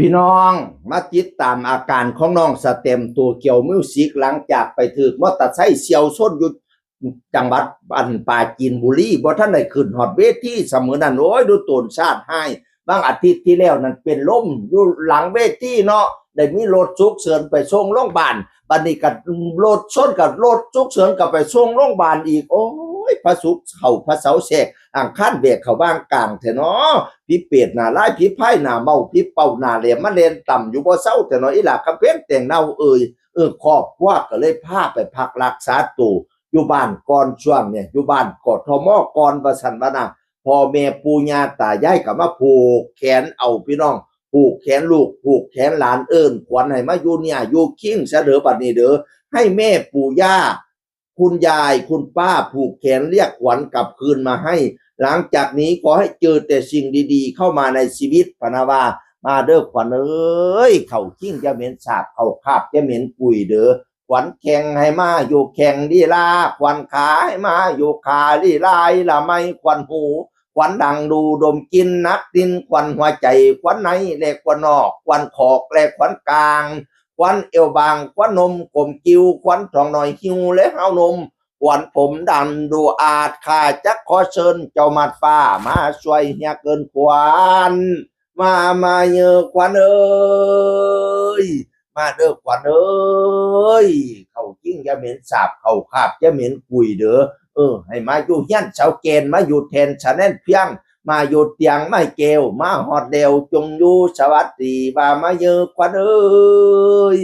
พี่น้องมาติดตามอาการของน้องสเต็มตัวเกี่ยวมิวสิกหลังจากไปถือมอเตอร์ไซค์เฉี่ยวชนอยู่จังหวัดปราจีนบุรีบ่ทันได้ขึ้นฮอดเวทีเสมอนั้นโอ้ยดูตนชาติให้บางอาทิตย์ที่แล้วนั้นเป็นลมอยู่หลังเวทีเนาะได้มีรถฉุกเฉินไปส่งโรงพยาบาลบัดนี้ก็รถชนกับรถฉุกเฉินก็ไปส่งโรงพยาบาลอีกโอ้ยพระศุกร์เข้าพระเสาร์แทรกอังคารเบรกเข้าบ้างกลางแท้เนาะพี่เป็ดหน้าลายพี่ไผ่หน้าเมาพี่เป่าหน้าแหลมมาเล่นต่ำอยู่บ่เซาแต่น้อยอีหล่ะคำเพ็ญแต่งเนาครอบครัวก็เลยพาไปพักรักษาตัวอยู่บ้านก่อนช่วงเนี่ยอยู่บ้านกทมก่อนว่าซั่นว่านะพ่อแม่ปู่ย่าตายายก็มาผูกแขนเอาพี่น้องผูกแขนลูกผูกแขนหลานขวัญให้มาอยู่เนี่ยอยู่คิงซะเด้อบัดนี้เด้อให้แม่ปู่ย่าคุณยายคุณป้าผูกแขนเรียกขวัญกลับคืนมาให้หลังจากนี้ขอให้เจอแต่สิ่งดีๆเข้ามาในชีวิตพะนะว่ามาเด้อขวัญเอ้ยเข้าคิงจะเหม็นสาบเข้าคาบจะเหม็นปุ๋ยเด้อขวัญแข่งให้มาอยู่แข่งลีลาขวัญขาให้มาอยู่ขาลีลาละไม่ขวัญหูขวัญดังดูดมกินนักดินขวัญหัวใจขวัญในและขวัญนอกขวัญขอกและขวัญกลางขวัญเอวบางขวัญนมกลมกิ้วขวัญทองหน่อยหิวและเฮานมขวัญผมดำดูอาจข้าจักขอเชิญเจ้ามัดฟ้ามาช่วยเฮียเกินขวัญมาเยอะขวัญเอ้ยมาเด้อขวัญเอ้ยเขาจิ้งจะเหม็นสาบเขาคาบจะเหม็นกุยเด้อให้มาอยู่เฮียนเสาเกณฑ์มาอยู่แทนชะแนนเพียงมาอยู่เตียงไม่เกลมาหอดเดวจงอยู่สวัสดีบามาเยอะขวัญเอ้ย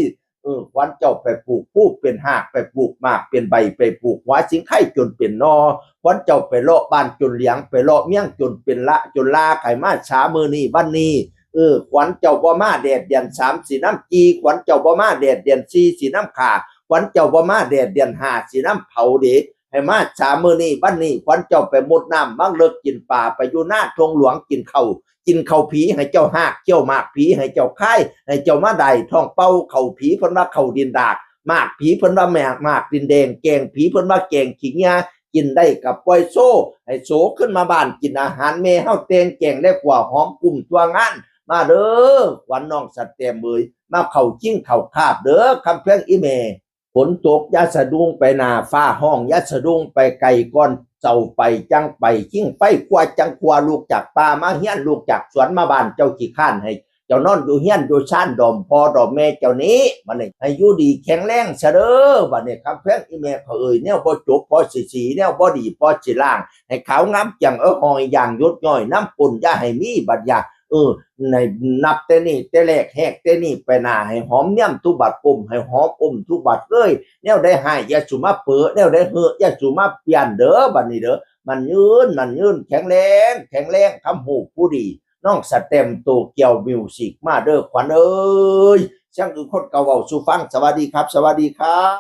ขวัญเจ้าไปปลูกผู้เป็นหากไปปลูกหมากเป็นใบไปปลูกหัวสิงไข่จนเป็นนอขวัญเจ้าไปเลาะบ้านจนเลี้ยงไปเลาะเมี่ยงจนเป็นละจนลาไข่มาช้ามือนี่บ้านนี้ขวัญเจ้าบ่มาแดดเดือน3สีน้ำจีขวัญเจ้าบ่มาแดดเดือน4สีน้ำขาขวัญเจ้าบ่มาแดดเดือน5สีน้ำเผาเด็กให้มาช้ามือนี่บ้านนี้ขวัญเจ้าไปมุดน้ำบังเลิกกินป่าไปอยู่หน้าทงหลวงกินเขาผีให้เจ้าหากเจ้าหมากผีให้เจ้าไข่ให้เจ้ามาได้ท้องเป้าเขาผีเพิ่นว่าเขาดินดากหมากผีเพิ่นว่าแหมากดินแดงแกงผีเพิ่นว่าแกงขิงยากินได้กับปล่อยโซ่ให้โสขึ้นมาบ้านกินอาหารแม่เฮาแตงแกงได้กว่าหอมกลุ่มตัวงานมาเด้อวันน้องสัตว์แต้มเอ้ยมาเข้าจิ้งเข้าคาบเด้อคำเพียงอีเมฝนตกอย่าสะดุ้งไปหน้าฟ้าห้องอย่าสะดุ้งไปไกลก่อนเจ้าไปจังไปขิ้งไปกว่าจังกว่าลูกจากป่ามาเฮียนลูกจากสวนมาบ้านเจ้าขี้ข้านให้เจ้านอนอยู่เฮียนอยู่ชานดอมพ่อดอมแม่เจ้านี้บัดนี้ให้อยู่ดีแข็งแรงซะเด้อบัดนี้คำเพียงอีแม่เขาแนวบ่จบพอสิแนวบ่ดีพอสิล่างให้ขาวงามจังหอยอย่างยดย่อยน้ำปุ่นอย่าให้มีบัดยาในนับแต่นี่แต่แรกแหกแต่นี่ไปหน้าให้หอมเนี่ยมทุบัดปุ่มให้หอมปุ่มทุบัดเลยแนวได้ให้อย่าสุมาเปื้อแนวได้เหืออย่าสุมาเปลี่ยนเด้อบัดนี้เด้อมันยืนแข็งแรงทำหูผู้ดีน้องสเต็มโตเกียวมิวสิกมาเด้อขวัญเอ้ยช่างคือคนเก่าเว้าสู่ฟังสวัสดีครับสวัสดีครับ